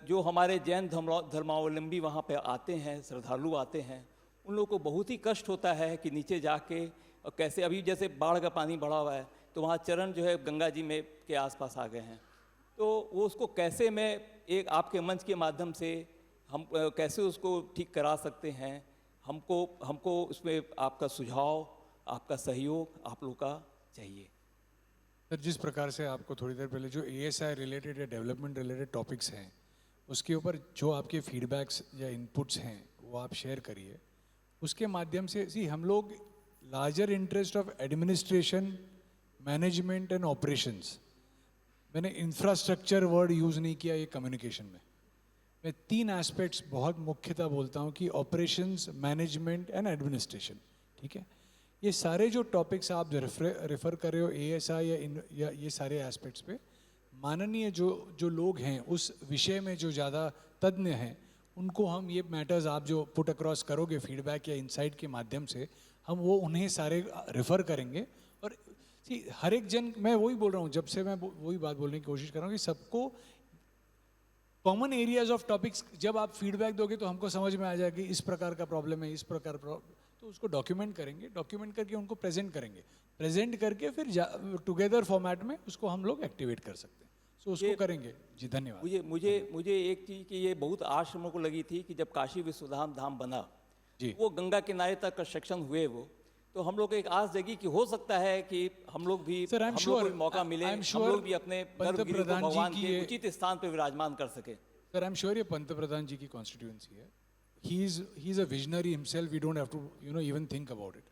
जो हमारे जैन धर्मावलंबी वहाँ पे आते हैं, श्रद्धालु आते हैं, उन लोगों को बहुत ही कष्ट होता है कि नीचे जाके, और कैसे अभी जैसे बाढ़ का पानी बढ़ा हुआ है, तो वहाँ चरण जो है गंगा जी में के आसपास आ गए हैं। तो वो उसको कैसे मैं एक आपके मंच के माध्यम से हम कैसे उसको ठीक करा सकते हैं, हमको उसमें आपका सुझाव, आपका सहयोग आप लोग का चाहिए। सर, जिस प्रकार से आपको थोड़ी देर पहले जो ASI रिलेटेड या डेवलपमेंट रिलेटेड टॉपिक्स हैं उसके ऊपर जो आपके फीडबैक्स या इनपुट्स हैं वो आप शेयर करिए। उसके माध्यम से हम लोग larger interest of administration, management and operations, मैंने इंफ्रास्ट्रक्चर वर्ड यूज़ नहीं किया ये कम्युनिकेशन में। मैं 3 एस्पेक्ट्स बहुत मुख्यतः बोलता हूँ कि ऑपरेशंस, मैनेजमेंट एंड एडमिनिस्ट्रेशन, ठीक है। ये सारे जो टॉपिक्स आप रेफर कर रहे हो ASI या ये सारे एस्पेक्ट्स पे, माननीय जो लोग हैं उस विषय में जो ज़्यादा तज्ञ हैं उनको हम ये मैटर्स आप जो पुट अक्रॉस करोगे फीडबैक या इनसाइट के माध्यम से, हम वो उन्हें सारे रेफ़र करेंगे। और हर एक जन, मैं वही बोल रहा हूँ, जब से मैं वही बात बोलने की कोशिश कर रहा हूँ कि सबको कॉमन एरियाज ऑफ टॉपिक्स जब आप फीडबैक दोगे तो हमको समझ में आ जाएगा कि इस प्रकार का प्रॉब्लम है, इस प्रकार तो उसको डॉक्यूमेंट करेंगे, डॉक्यूमेंट करके उनको प्रेजेंट करेंगे, प्रेजेंट करके फिर टुगेदर फॉर्मेट में उसको हम लोग एक्टिवेट कर सकते हैं। सो उसको करेंगे जी। धन्यवाद। मुझे एक चीज़ कि ये बहुत आश्रमों को लगी थी कि जब काशी विश्वधाम धाम बना जी, वो गंगा किनारे तक कंस्ट्रक्शन हुए वो, तो हम लोग को एक आस जगी कि हो सकता है कि हम लोग भी Sir, I'm हम लोग sure- को भी मौका मिले, I'm हम sure लोग भी अपने गर्भगृह को पंतप्रधान जी भगवान की के ये- उचित स्थान पर विराजमान कर सके। सर, आई एम श्योर ये पंत प्रधान जी की कॉन्स्टिट्यूएंसी है। He is a visionary himself, we don't have to even think about it.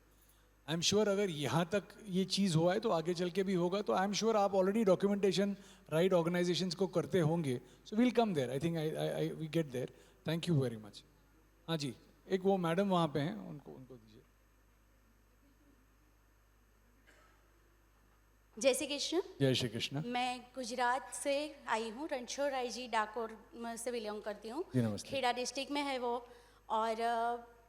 I am sure अगर यहाँ तक ये चीज़ हुआ है तो आगे चल के भी होगा। तो आई एम श्योर आप ऑलरेडी डॉक्यूमेंटेशन राइट ऑर्गेनाइजेशंस को करते होंगे। So will come there, I think I we get there. Thank you very much. हाँ जी, एक वो मैडम वहाँ पे हैं, उनको दीजिए। जय श्री कृष्ण। जय श्री कृष्ण। मैं गुजरात से आई हूँ, रणछोड़ राय जी डाकोर से बिलोंग करती हूँ। जी, नमस्ते। खेड़ा डिस्ट्रिक्ट में है वो। और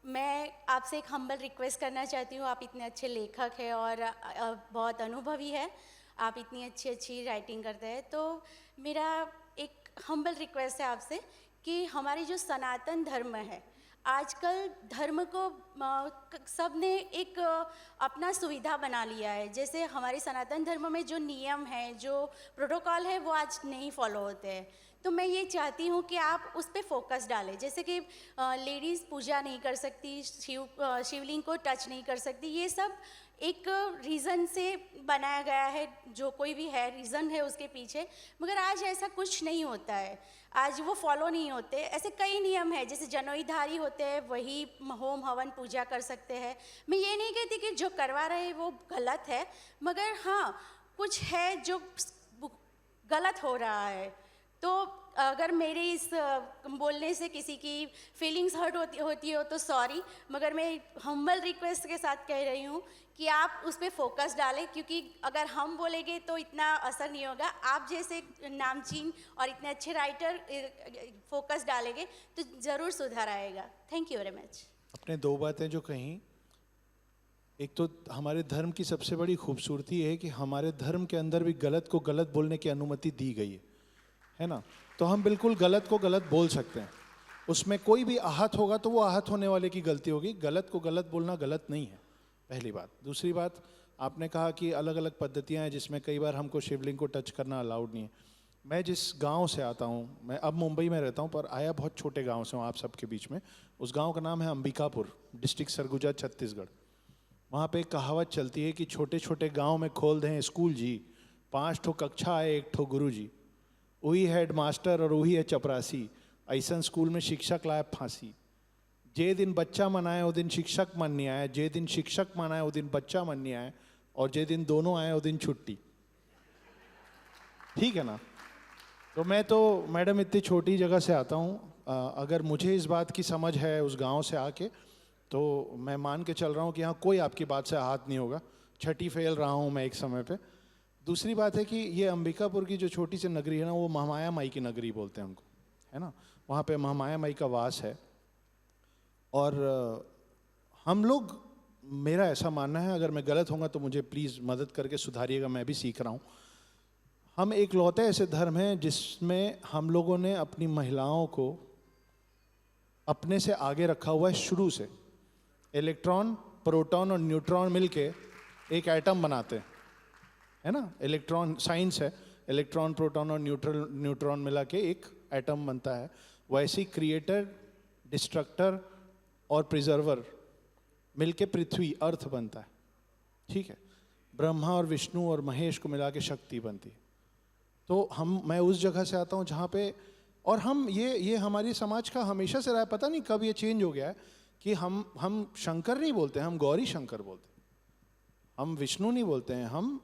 मैं आपसे एक हम्बल रिक्वेस्ट करना चाहती हूँ। आप इतने अच्छे लेखक हैं और बहुत अनुभवी है, आप इतनी अच्छी राइटिंग करते हैं, तो मेरा एक हम्बल रिक्वेस्ट है आपसे कि हमारी जो सनातन धर्म है, आजकल धर्म को सब ने एक अपना सुविधा बना लिया है। जैसे हमारे सनातन धर्म में जो नियम है, जो प्रोटोकॉल है, वो आज नहीं फॉलो होते हैं। तो मैं ये चाहती हूँ कि आप उस पर फोकस डालें। जैसे कि लेडीज़ पूजा नहीं कर सकती, शिवलिंग को टच नहीं कर सकती, ये सब एक रीज़न से बनाया गया है, जो कोई भी है रीज़न है उसके पीछे, मगर आज ऐसा कुछ नहीं होता है, आज वो फॉलो नहीं होते। ऐसे कई नियम है, जैसे जनोईधारी होते हैं वही होम हवन पूजा कर सकते हैं। मैं ये नहीं कहती कि जो करवा रहे हैं वो गलत है, मगर हाँ कुछ है जो गलत हो रहा है। तो अगर मेरे इस बोलने से किसी की फीलिंग्स हर्ट होती हो तो सॉरी, मगर मैं हम्बल रिक्वेस्ट के साथ कह रही हूँ कि आप उस पर फोकस डालें, क्योंकि अगर हम बोलेंगे तो इतना असर नहीं होगा। आप जैसे नामचीन और इतने अच्छे राइटर फोकस डालेंगे तो ज़रूर सुधार आएगा। Thank you very much. आपने 2 बातें जो कहीं, एक तो हमारे धर्म की सबसे बड़ी खूबसूरती है कि हमारे धर्म के अंदर भी गलत को गलत बोलने की अनुमति दी गई है ना। तो हम बिल्कुल गलत को गलत बोल सकते हैं, उसमें कोई भी आहत होगा तो वो आहत होने वाले की गलती होगी। गलत को गलत बोलना गलत नहीं है, पहली बात। दूसरी बात, आपने कहा कि अलग अलग पद्धतियां हैं जिसमें कई बार हमको शिवलिंग को टच करना अलाउड नहीं है। मैं जिस गांव से आता हूं, मैं अब मुंबई में रहता हूं पर आया बहुत छोटे गांव से हूं आप सबके बीच में। उस गांव का नाम है अंबिकापुर, डिस्ट्रिक्ट सरगुजा, छत्तीसगढ़। वहाँ पे एक कहावत चलती है कि छोटे छोटे गाँव में खोल दें स्कूल जी, 5 ठो कक्षा आए 1 ठो गुरु जी, वही हेड मास्टर और वही है चपरासी, ऐसा स्कूल में शिक्षक लाए फांसी। जे दिन बच्चा मनाए वो दिन शिक्षक मन नहीं आया, जे दिन शिक्षक मनाए वो दिन बच्चा मन नहीं आया, और जे दिन दोनों आए वो दिन छुट्टी। ठीक है ना। तो मैं तो मैडम इतनी छोटी जगह से आता हूँ, अगर मुझे इस बात की समझ है उस गांव से आके, तो मैं मान के चल रहा हूँ कि यहाँ कोई आपकी बात से आहत नहीं होगा। छठी फेल रहा हूँ मैं एक समय पे। दूसरी बात है कि ये अंबिकापुर की जो छोटी सी नगरी है ना, वो महामाया माई की नगरी बोलते हैं उनको, है ना। वहाँ पे महामाया माई का वास है। और हम लोग, मेरा ऐसा मानना है, अगर मैं गलत होऊंगा तो मुझे प्लीज़ मदद करके सुधारिएगा, मैं भी सीख रहा हूँ। हम एक लौते ऐसे धर्म हैं जिसमें हम लोगों ने अपनी महिलाओं को अपने से आगे रखा हुआ है शुरू से। इलेक्ट्रॉन, प्रोटॉन और न्यूट्रॉन मिलके एक एटम बनाते हैं, है ना, इलेक्ट्रॉन साइंस है, इलेक्ट्रॉन प्रोटॉन और न्यूट्रॉन मिला के एक एटम बनता है, वैसे ही क्रिएटर, डिस्ट्रक्टर और प्रिजर्वर मिलके पृथ्वी अर्थ बनता है, ठीक है। ब्रह्मा और विष्णु और महेश को मिला के शक्ति बनती है। तो मैं उस जगह से आता हूँ जहाँ पे, और हम ये हमारी समाज का हमेशा से रहा है, पता नहीं कब ये चेंज हो गया है कि हम शंकर नहीं बोलते हैं, हम गौरी शंकर बोलते हैं, हम विष्णु नहीं बोलते हैं, हम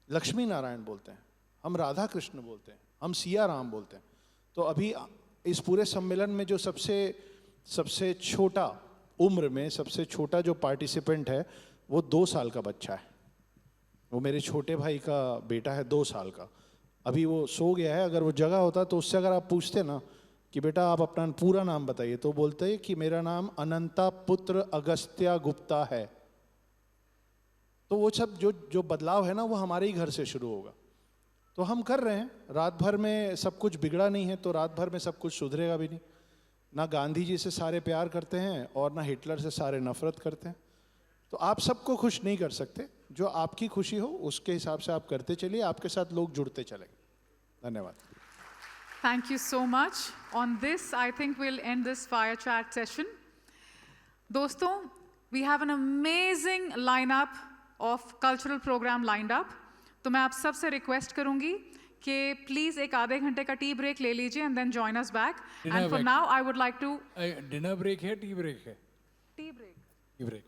लक्ष्मी नारायण बोलते हैं, हम राधा कृष्ण बोलते हैं, हम सिया राम बोलते हैं। तो अभी इस पूरे सम्मेलन में जो सबसे छोटा उम्र में सबसे छोटा जो पार्टिसिपेंट है वो 2 साल का बच्चा है, वो मेरे छोटे भाई का बेटा है, 2 साल का। अभी वो सो गया है, अगर वो जगह होता तो उससे अगर आप पूछते ना कि बेटा आप अपना पूरा नाम बताइए, तो बोलते हैं कि मेरा नाम अनंता पुत्र अगस्त्या गुप्ता है। तो वो सब जो बदलाव है ना, वो हमारे ही घर से शुरू होगा। तो हम कर रहे हैं, रात भर में सब कुछ बिगड़ा नहीं है, तो रात भर में सब कुछ सुधरेगा भी नहीं। ना गांधी जी से सारे प्यार करते हैं और ना हिटलर से सारे नफरत करते हैं। तो आप सबको खुश नहीं कर सकते, जो आपकी खुशी हो उसके हिसाब से आप करते चलिए, आपके साथ लोग जुड़ते चलेंगे। धन्यवाद। Thank you so much. On this, I think we'll end this fire chat session. दोस्तों, we have an amazing lineup of cultural program lined up. तो मैं आप सबसे रिक्वेस्ट करूंगी कि प्लीज एक आधे घंटे का टी ब्रेक ले लीजिए and then join us back. And for now I would like to, dinner break है, टी ब्रेक है? Tea break, tea break,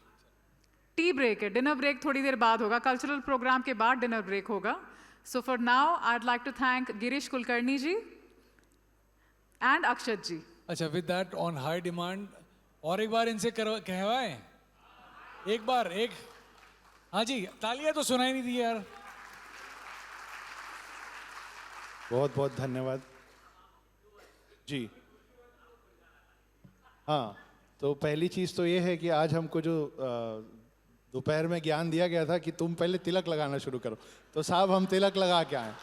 tea break है। डिनर ब्रेक थोड़ी देर बाद होगा, कल्चरल प्रोग्राम के बाद डिनर ब्रेक होगा। So for now I would like to thank Girish Kulkarni ji and Akshat ji. अच्छा, with that on high demand और एक बार इनसे कहवाएं, एक बार, एक, हाँ जी, तालियां तो सुनाई नहीं दी यार। बहुत बहुत धन्यवाद जी। हाँ, तो पहली चीज़ तो ये है कि आज हमको जो दोपहर में ज्ञान दिया गया था कि तुम पहले तिलक लगाना शुरू करो, तो साहब हम तिलक लगा के आए।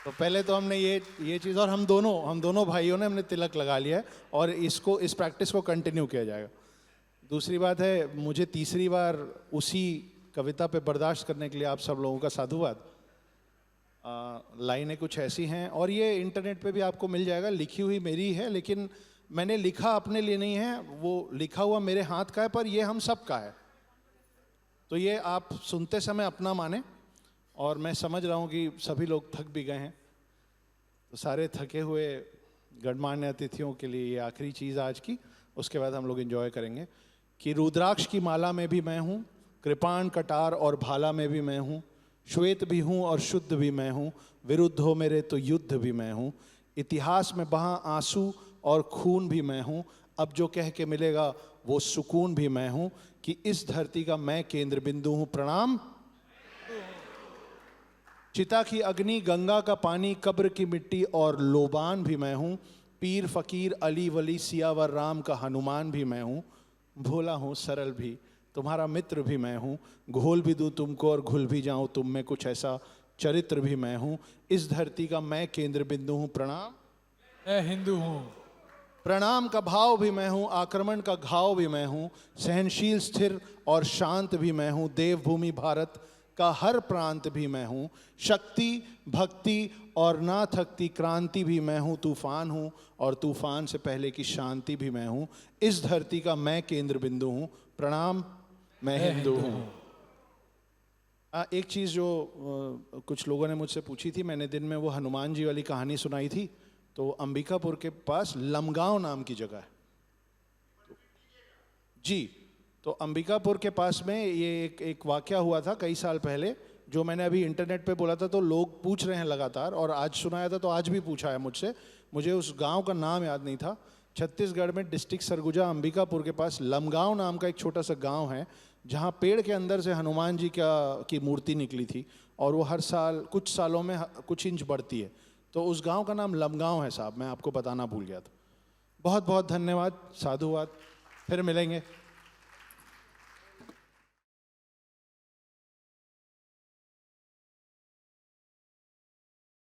तो पहले तो हमने ये चीज़, और हम दोनों भाइयों ने हमने तिलक लगा लिया है और इस प्रैक्टिस को कंटिन्यू किया जाएगा। दूसरी बात है, मुझे तीसरी बार उसी कविता पे बर्दाश्त करने के लिए आप सब लोगों का साधुवाद। लाइनें कुछ ऐसी हैं, और ये इंटरनेट पे भी आपको मिल जाएगा, लिखी हुई मेरी है, लेकिन मैंने लिखा अपने लिए नहीं है, वो लिखा हुआ मेरे हाथ का है, पर ये हम सब का है। तो ये आप सुनते समय अपना माने, और मैं समझ रहा हूँ कि सभी लोग थक भी गए हैं, तो सारे थके हुए गणमान्य अतिथियों के लिए ये आखिरी चीज़ आज की, उसके बाद हम लोग एंजॉय करेंगे। कि रुद्राक्ष की माला में भी मैं हूँ, कृपाण कटार और भाला में भी मैं हूँ, श्वेत भी हूँ और शुद्ध भी मैं हूँ, विरुद्ध हो मेरे तो युद्ध भी मैं हूँ, इतिहास में बहा आंसू और खून भी मैं हूँ, अब जो कह के मिलेगा वो सुकून भी मैं हूँ, कि इस धरती का मैं केंद्र बिंदु हूँ, प्रणाम। चिता की अग्नि, गंगा का पानी, कब्र की मिट्टी और लोबान भी मैं हूँ, पीर फकीर अली वली सियावर राम का हनुमान भी मैं हूँ, भोला हूँ सरल भी, तुम्हारा मित्र भी मैं हूँ, घोल भी दूँ तुमको और घुल भी जाऊँ तुम में, कुछ ऐसा चरित्र भी मैं हूँ, इस धरती का मैं केंद्र बिंदु हूँ, प्रणाम। मैं हिंदू हूँ। प्रणाम का भाव भी मैं हूँ, आक्रमण का घाव भी मैं हूँ, सहनशील स्थिर और शांत भी मैं हूँ, देवभूमि भारत का हर प्रांत भी मैं हूँ, शक्ति भक्ति और ना थकती क्रांति भी मैं हूँ, तूफान हूँ और तूफान से पहले की शांति भी मैं हूँ, इस धरती का मैं केंद्र बिंदु हूँ, प्रणाम। मैं हिंदू हूँ। एक चीज़ जो कुछ लोगों ने मुझसे पूछी थी, मैंने दिन में वो हनुमान जी वाली कहानी सुनाई थी, तो अंबिकापुर के पास लमगांव नाम की जगह है जी। तो अंबिकापुर के पास में ये एक वाकया हुआ था कई साल पहले, जो मैंने अभी इंटरनेट पे बोला था, तो लोग पूछ रहे हैं लगातार, और आज सुनाया था तो आज भी पूछा है मुझसे, मुझे उस गांव का नाम याद नहीं था। छत्तीसगढ़ में डिस्ट्रिक्ट सरगुजा अंबिकापुर के पास लमगांव नाम का एक छोटा सा गांव है, जहां पेड़ के अंदर से हनुमान जी की मूर्ति निकली थी, और वो हर साल कुछ सालों में कुछ इंच बढ़ती है। तो उस गांव का नाम लमगांव है साहब, मैं आपको बताना भूल गया था। बहुत बहुत धन्यवाद, साधुवाद, फिर मिलेंगे।